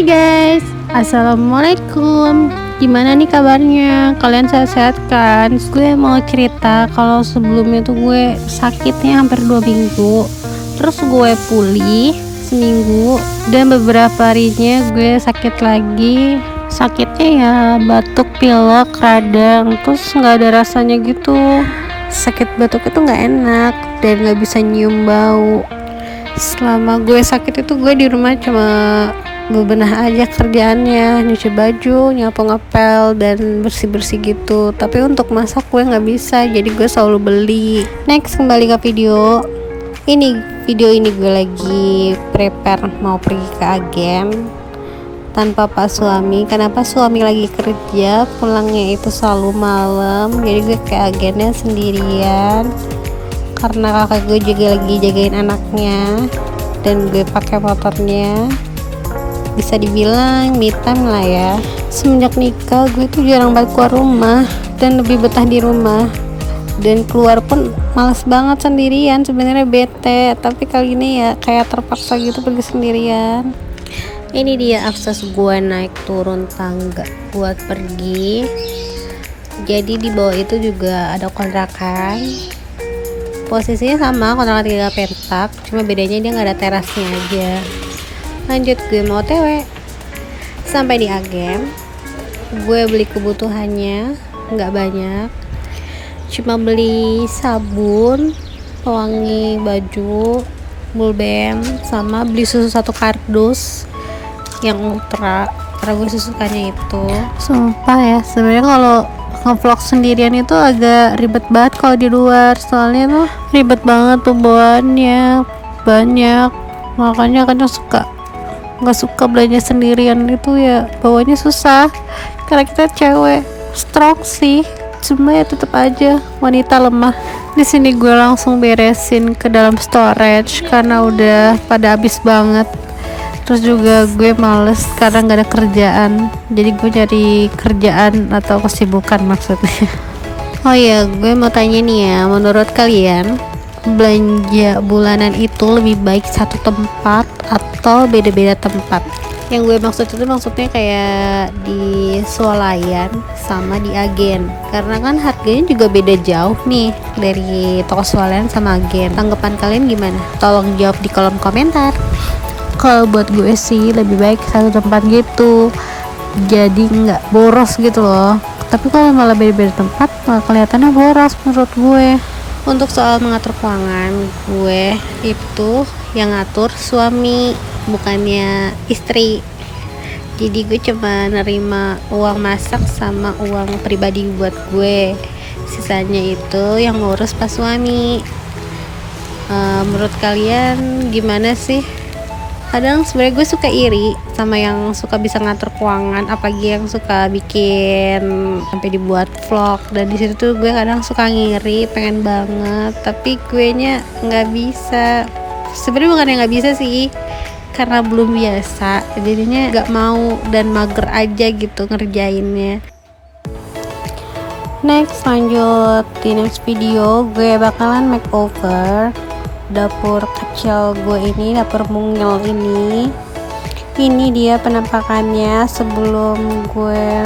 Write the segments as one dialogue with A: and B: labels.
A: Hai guys, assalamualaikum. Gimana nih kabarnya? Kalian sehat-sehat kan? Gue mau cerita kalau sebelumnya tuh gue sakitnya hampir 2 minggu. Terus gue pulih seminggu dan beberapa harinya gue sakit lagi. Sakitnya ya batuk, pilek, radang, terus nggak ada rasanya gitu. Sakit batuk itu nggak enak dan nggak bisa nyium bau. Selama gue sakit itu gue di rumah cuma bebenah aja kerjaannya, nyuci baju, nyapu ngepel, dan bersih-bersih gitu. Tapi untuk masak gue nggak bisa, jadi gue selalu beli. Next, kembali ke video ini gue lagi prepare mau pergi ke agen tanpa pak suami. Kenapa? Suami lagi kerja, pulangnya itu selalu malam, jadi gue ke agennya sendirian karena kakak gue juga lagi jagain anaknya dan gue pakai motornya. Bisa dibilang me time lah ya. Semenjak nikah gue tuh jarang banget keluar rumah dan lebih betah di rumah, dan keluar pun males banget sendirian. Sebenarnya bete, tapi kali ini ya kayak terpaksa gitu pergi sendirian. Ini dia akses gue naik turun tangga buat pergi. Jadi di bawah itu juga ada kontrakan, posisinya sama kontrakan 3 petak, cuma bedanya dia nggak ada terasnya aja. Lanjut, gue mau OTW. Sampai di agen, gue beli kebutuhannya nggak banyak, cuma beli sabun, pewangi baju, bulbem, sama beli susu 1 kardus yang ultra karena gue susukannya itu. Sumpah ya, sebenarnya kalau ngevlog sendirian itu agak ribet banget kalau di luar, soalnya tuh ribet banget tuh bawaannya banyak, makanya kadang nggak suka belanja sendirian itu ya, bawanya susah karena kita cewek. Strong sih, cuma ya tetap aja wanita lemah. Di sini gue langsung beresin ke dalam storage karena udah pada habis banget. Terus juga gue males karena nggak ada kerjaan, jadi gue cari kerjaan atau kesibukan maksudnya. Oh ya, gue mau tanya nih ya, menurut kalian belanja bulanan itu lebih baik satu tempat atau beda-beda tempat? Yang gue maksud itu maksudnya kayak di swalayan sama di agen, karena kan harganya juga beda jauh nih dari toko swalayan sama agen. Tanggapan kalian gimana? Tolong jawab di kolom komentar. Kalau buat gue sih lebih baik satu tempat gitu, jadi nggak boros gitu loh. Tapi kalau malah beda-beda tempat malah kelihatannya boros menurut gue. Untuk soal mengatur keuangan, gue itu yang ngatur suami, bukannya istri. Jadi gue cuma nerima uang masak sama uang pribadi buat gue, sisanya itu yang ngurus pas suami. Menurut kalian gimana sih? Kadang sebenarnya gue suka iri sama yang suka bisa ngatur keuangan, apalagi yang suka bikin sampai dibuat vlog, dan di situ tuh gue kadang suka ngiri, pengen banget, tapi gue nya nggak bisa. Sebenarnya bukan yang nggak bisa sih, karena belum biasa, jadinya nggak mau dan mager aja gitu ngerjainnya. Next, lanjut di next video gue bakalan makeover dapur kecil gue ini, dapur mungil ini. Ini dia penampakannya sebelum gue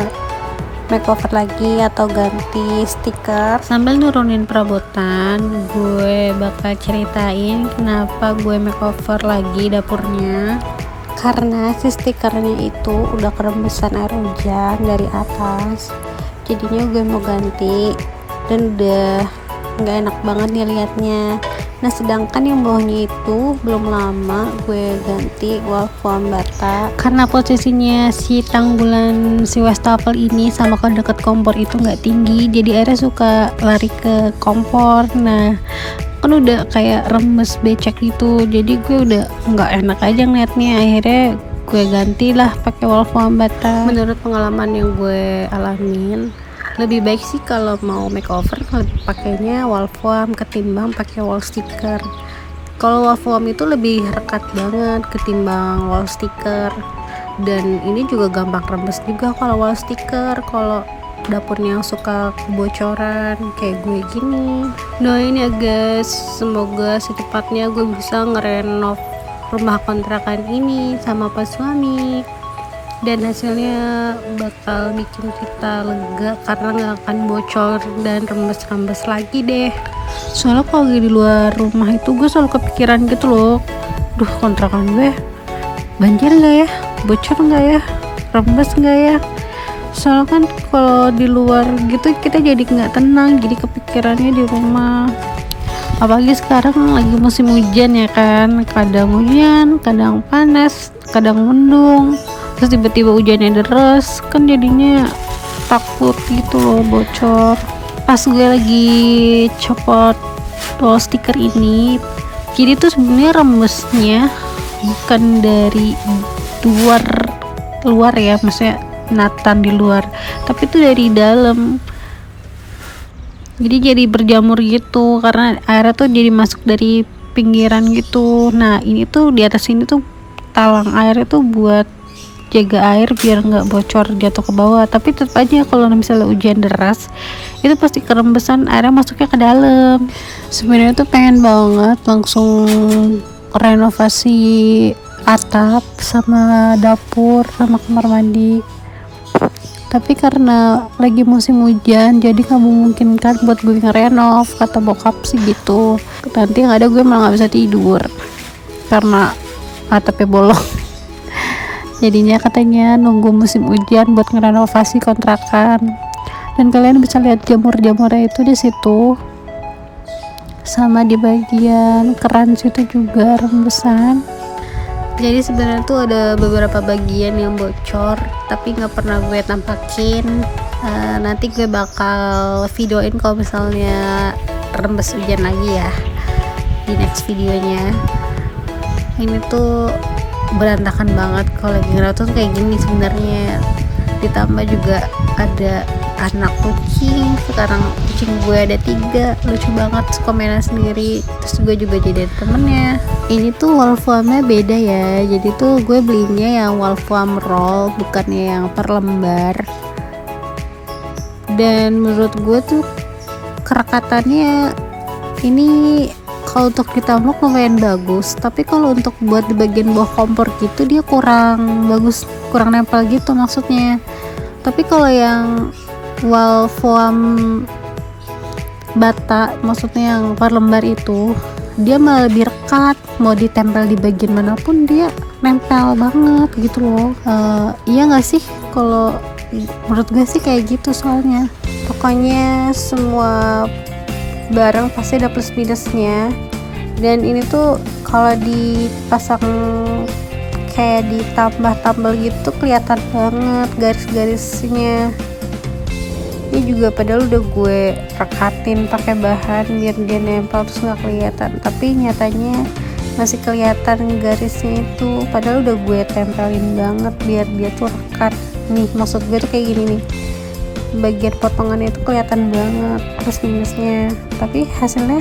A: makeover lagi atau ganti stiker. Sambil nurunin perabotan, gue bakal ceritain kenapa gue makeover lagi dapurnya. Karena si stikernya itu udah kerembesan air hujan dari atas, jadinya gue mau ganti dan udah nggak enak banget nih liatnya. Nah, sedangkan yang bawahnya itu belum lama gue ganti wall foam bata, karena posisinya si tanggulan si wastafel ini sama ke deket kompor itu nggak tinggi, jadi airnya suka lari ke kompor. Nah, kan udah kayak remes becek gitu, jadi gue udah nggak enak aja ngeliatnya. Akhirnya gue gantilah pakai wall foam bata. Menurut pengalaman yang gue alamin, lebih baik sih kalau mau makeover pakainya wall foam ketimbang pakai wall sticker. Kalau wall foam itu lebih rekat banget ketimbang wall sticker, dan ini juga gampang rembes juga kalau wall sticker, kalau dapurnya yang suka kebocoran kayak gue gini. Doain ya guys, semoga secepatnya gue bisa ngerenov rumah kontrakan ini sama pas suami. dan hasilnya bakal bikin kita lega karena nggak akan bocor dan rembes-rembes lagi deh. Soalnya kalau di luar rumah itu gue selalu kepikiran gitu loh, duh kontrakan gue banjir nggak ya, bocor nggak ya, rembes nggak ya. Soalnya kan kalau di luar gitu kita jadi nggak tenang, jadi kepikirannya di rumah. Apalagi sekarang lagi musim hujan ya kan, kadang hujan, kadang panas, kadang mendung, terus tiba-tiba hujannya deras, kan jadinya takut gitu loh bocor. Pas gue lagi copot wall stiker ini, jadi tuh sebenarnya rembesnya bukan dari luar ya, maksudnya natan di luar, tapi itu dari dalam. Jadi berjamur gitu karena airnya tuh jadi masuk dari pinggiran gitu. Nah ini tuh di atas ini tuh talang air itu buat jaga air biar nggak bocor jatuh ke bawah. Tapi tetap aja kalau misalnya hujan deras itu pasti kerembesan, airnya masuknya ke dalam. Sebenarnya tuh pengen banget langsung renovasi atap sama dapur sama kamar mandi, tapi karena lagi musim hujan jadi nggak memungkinkan buat gue ngerenov, kata bokap sih gitu. Nanti yang ada gue malah nggak bisa tidur karena atapnya bolong. Jadinya katanya nunggu musim hujan buat ngerenovasi kontrakan. Dan kalian bisa lihat jamur-jamurnya itu di situ, sama di bagian keran situ juga rembesan. Jadi sebenarnya tuh ada beberapa bagian yang bocor tapi nggak pernah gue tampakin. Nanti gue bakal videoin kalau misalnya rembes hujan lagi ya di next videonya. Ini tuh berantakan banget kalau lagi ngerawat tuh kayak gini sebenarnya. Ditambah juga ada anak kucing, sekarang kucing gue ada 3, lucu banget, suka mainan sendiri, terus gue juga jadi temennya. Ini tuh wall foamnya beda ya, jadi tuh gue belinya yang wall foam roll, bukannya yang per lembar. Dan menurut gue tuh kerekatannya ini kalau untuk ditambok lumayan bagus, tapi kalau untuk buat di bagian bawah kompor gitu dia kurang bagus, kurang nempel gitu maksudnya. Tapi kalau yang wall foam bata, maksudnya yang per lembar itu, dia malah lebih rekat, mau ditempel di bagian manapun dia nempel banget gitu loh. Iya nggak sih? Kalau menurut gue sih kayak gitu soalnya. Pokoknya semua barang pasti ada plus minusnya, dan ini tuh kalau dipasang kayak ditambah-tambah gitu kelihatan banget garis-garisnya. Ini juga padahal udah gue rekatin pakai bahan biar dia nempel terus nggak kelihatan, tapi nyatanya masih kelihatan garisnya itu, padahal udah gue tempelin banget biar dia tuh rekat. Nih maksud gue tuh kayak gini nih, bagian potongannya itu kelihatan banget plus minusnya, tapi hasilnya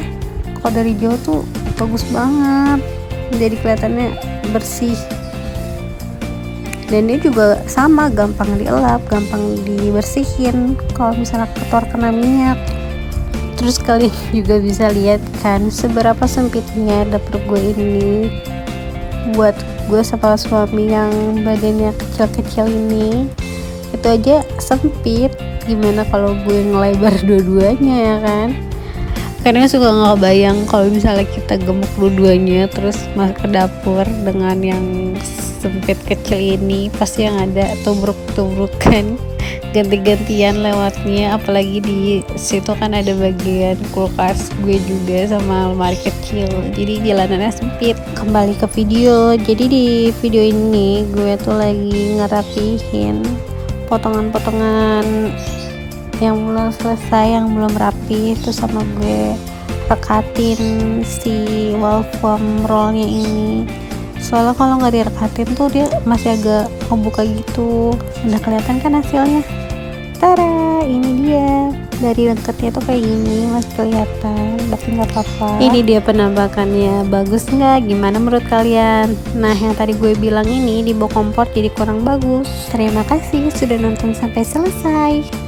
A: kalau dari jauh tuh bagus banget, jadi kelihatannya bersih. Dan dia juga sama, gampang dielap, gampang dibersihin kalau misalnya kotor kena minyak. Terus kalian juga bisa lihat kan seberapa sempitnya dapur gue ini buat gue sama suami yang badannya kecil-kecil ini. Itu aja sempit, gimana kalau gue ngelebar dua-duanya ya kan. Kadang suka nggak bayang kalau misalnya kita gemuk dua-duanya terus masuk ke dapur dengan yang sempit kecil ini, pasti yang ada tubruk-tubrukan, ganti-gantian lewatnya. Apalagi di situ kan ada bagian kulkas gue juga sama lemari kecil, jadi jalanannya sempit. Kembali ke video, jadi di video ini gue tuh lagi ngerapihin potongan-potongan yang belum selesai, yang belum rapi, terus sama gue rekatin si wall foam rollnya ini. Soalnya kalau nggak direkatin tuh dia masih agak kebuka gitu. Udah kelihatan kan hasilnya? Tara, ini dia. Dari dekatnya tuh kayak gini masih kelihatan, tapi nggak apa-apa. Ini dia penampakannya, bagus nggak? Gimana menurut kalian? Nah, yang tadi gue bilang ini di bawah kompor jadi kurang bagus. Terima kasih sudah nonton sampai selesai.